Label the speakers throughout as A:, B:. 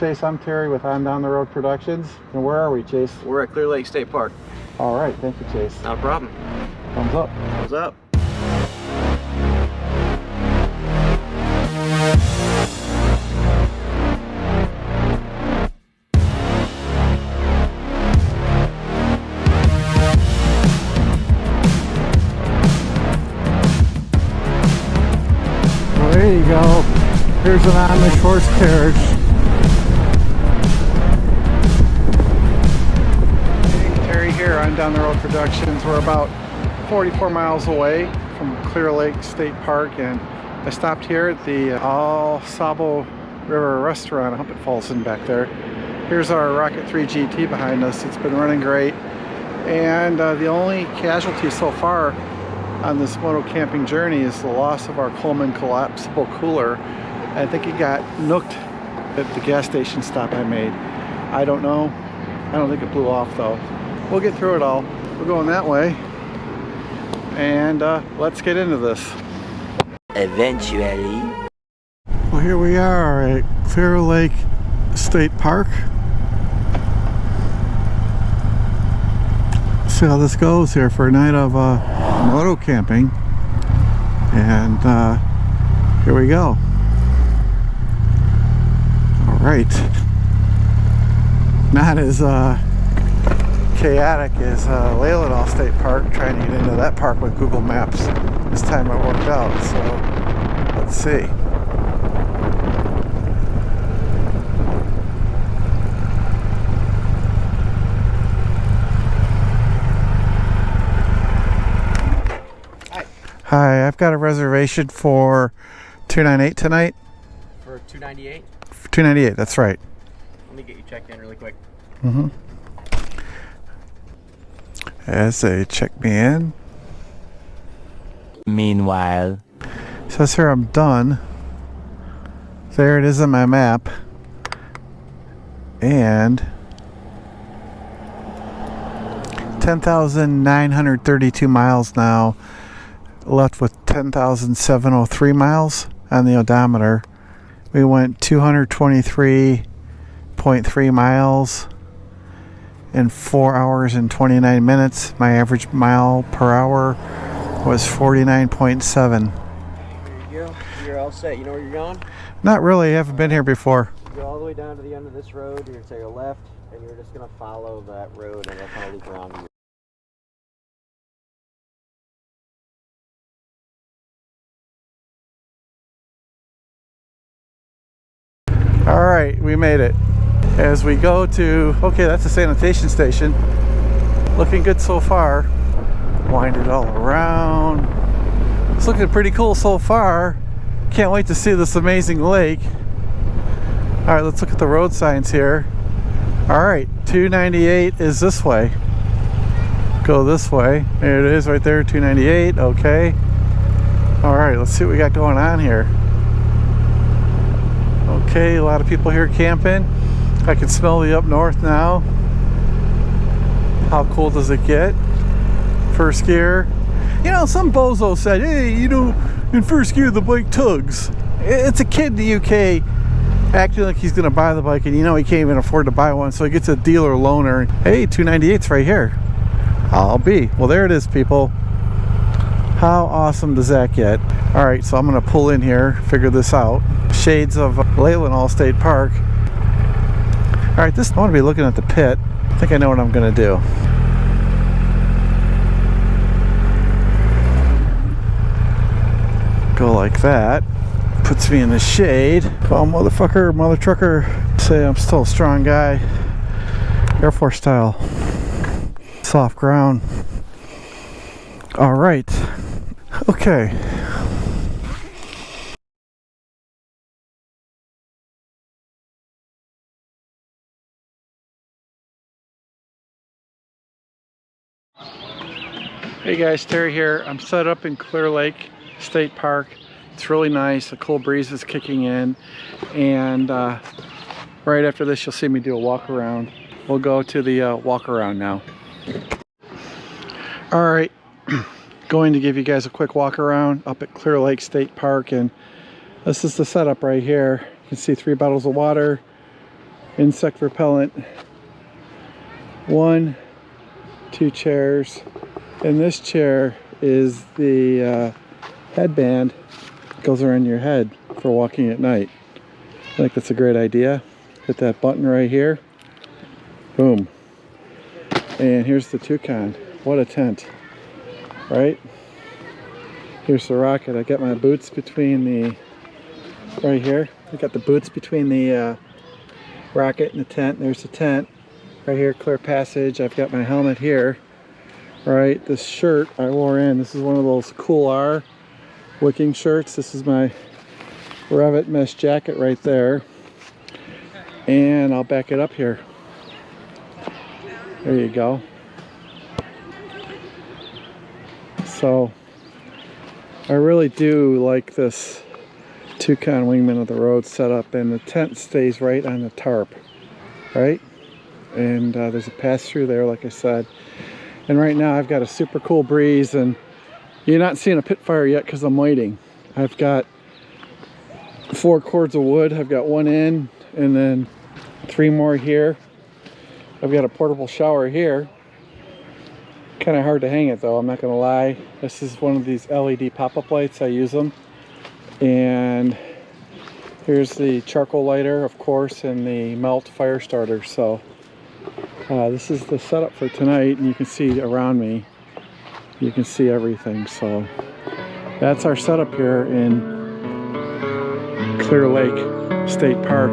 A: Chase, I'm Terry with On Down the Road Productions. And where are we, Chase?
B: We're at Clear Lake State Park.
A: All right, thank you, Chase.
B: Not a problem.
A: Thumbs up.
B: Thumbs up.
A: Well, there you go. Here's an Amish horse carriage. Here on Down the Road Productions. We're about 44 miles away from Clear Lake State Park, and I stopped here at the All Sabo River Restaurant. I hope it falls in back there. Here's our Rocket3GT behind us. It's been running great, and the only casualty so far on this moto camping journey is the loss of our Coleman collapsible cooler. I think it got nooked at the gas station stop I made. I don't know. I don't think it blew off though. We'll get through it all. We're going that way, and let's get into this.
C: Eventually.
A: Well, here we are at Clear Lake State Park. See how this goes here for a night of moto camping, and here we go. All right, not as chaotic as Layland State Park, trying to get into that park with Google Maps. This time it worked out, so let's see. Hi, I've got a reservation for 298 tonight.
B: For 298?
A: 298, that's right.
B: Let me get you checked in really quick.
A: Mm-hmm. As they check me in.
C: Meanwhile,
A: Says here I'm done. There it is on my map. And 10,932 miles now. Left with 10,703 miles on the odometer. We went 223.3 miles in 4 hours and 29 minutes. My average mile per hour was 49.7.
B: There you go. You're all set. You know where you're going?
A: Not really. I haven't been here before.
B: You go all the way down to the end of this road. You're going to take a left, and you're just going to follow that road, and it'll kind of loop around you.
A: All right, we made it. As we go to, okay, that's a sanitation station. Looking good so far. Wind it all around. It's looking pretty cool so far. Can't wait to see this amazing lake. All right, let's look at the road signs here. All right, 298 is this way. Go this way. There it is right there, 298, okay. All right, let's see what we got going on here. Okay, a lot of people here camping. I can smell the up north now. How cool does it get? First gear. You know, some bozo said, hey, you know, in first gear the bike tugs. It's a kid in the UK acting like he's gonna buy the bike, and you know he can't even afford to buy one, so he gets a dealer loaner. Hey, 298's right here. I'll be. Well, there it is, people. How awesome does that get? All right, so I'm gonna pull in here, figure this out. Shades of Layland State Park. All right, I want to be looking at the pit. I think I know what I'm gonna do. Go like that. Puts me in the shade. Well, motherfucker, mother trucker. Say I'm still a strong guy. Air Force style. Soft ground. All right. Okay. Hey guys, Terry here. I'm set up in Clear Lake State Park. It's really nice. A cool breeze is kicking in, and right after this you'll see me do a walk around. We'll go to the walk around now. All right, going to give you guys a quick walk around up at Clear Lake State Park, and this is the setup right here. You can see 3 bottles of water, insect repellent. 1, 2 chairs. And this chair is the headband that goes around your head for walking at night. I think that's a great idea. Hit that button right here. Boom. And here's the Toucan. What a tent, right? Here's the Rocket. I got my boots between the, right here. I got the boots between the Rocket and the tent. There's the tent. Right here, clear passage. I've got my helmet here. Right, this shirt I wore in. This is one of those Cool R wicking shirts. This is my Revit mesh jacket right there. And I'll back it up here. There you go. So I really do like this Toucan Wingman of the Road setup, and the tent stays right on the tarp, right? And there's a pass through there, like I said. And right now I've got a super cool breeze, and you're not seeing a pit fire yet because I'm waiting. I've got 4 cords of wood. I've got 1 in, and then 3 more here. I've got a portable shower here. Kind of hard to hang it though, I'm not gonna lie. This is one of these LED pop-up lights. I use them. And here's the charcoal lighter, of course, and the melt fire starter. So this is the setup for tonight, and you can see around me, you can see everything. So that's our setup here in Clear Lake State Park.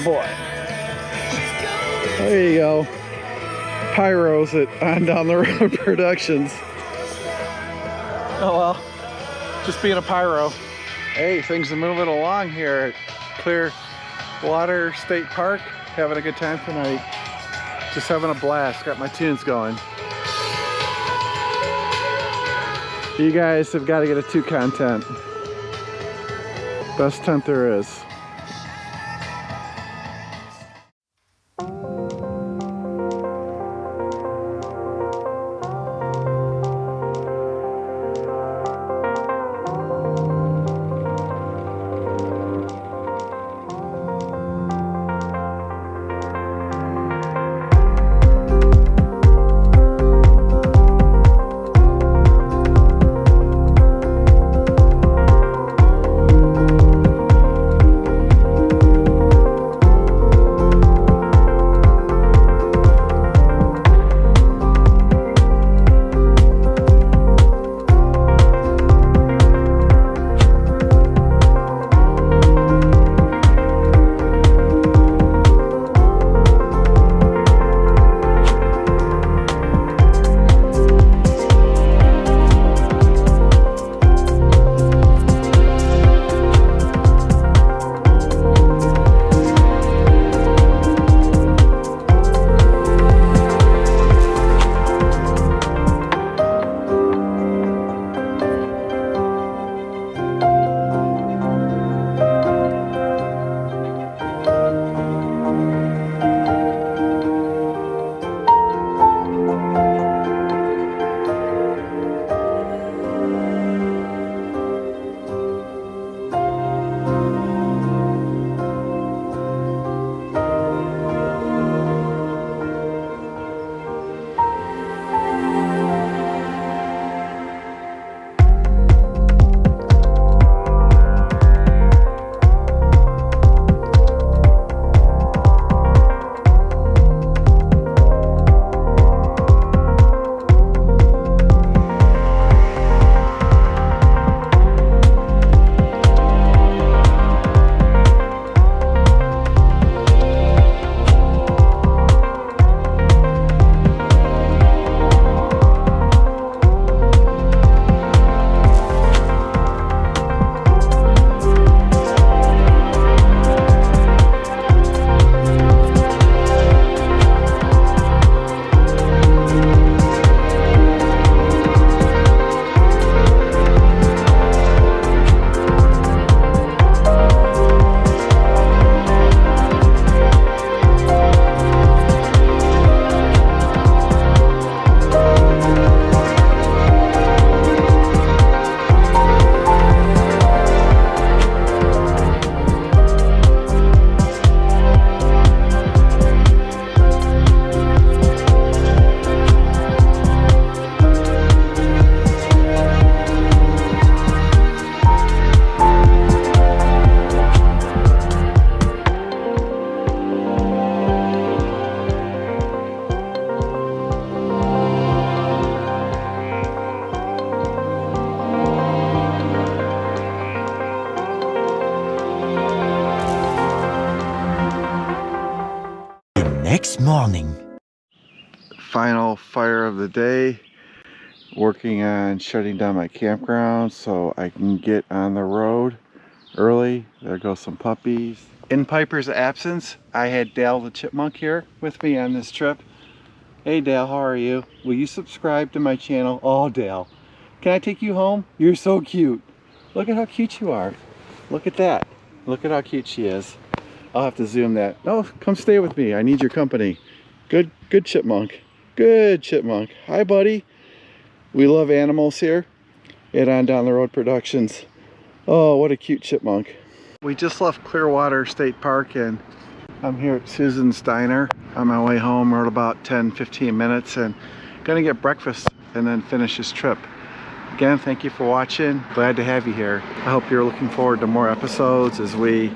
A: boy. There you go. Pyros at On Down the Road Productions. Oh well, just being a pyro. Hey, things are moving along here at Clearwater State Park. Having a good time tonight. Just having a blast. Got my tunes going. You guys have got to get a Toucan tent. Best tent there is.
C: Next morning.
A: Final fire of the day. Working on shutting down my campground so I can get on the road early. There go some puppies. In Piper's absence, I had Dale the chipmunk here with me on this trip. Hey Dale, how are you? Will you subscribe to my channel? Oh Dale, can I take you home? You're so cute. Look at how cute you are. Look at that. Look at how cute she is. I'll have to zoom that. Oh, come stay with me. I need your company. Good chipmunk. Good chipmunk. Hi, buddy. We love animals here at On Down the Road Productions. Oh, what a cute chipmunk. We just left Clearwater State Park and I'm here at Susan's Diner. On my way home, we're at about 10-15 minutes and gonna get breakfast and then finish this trip. Again, thank you for watching. Glad to have you here. I hope you're looking forward to more episodes as we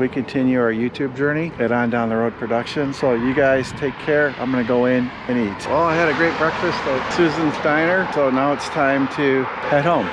A: continue our YouTube journey at On Down the Road Productions. So you guys take care. I'm gonna go in and eat. Well, I had a great breakfast at Susan's Diner, so now it's time to head home.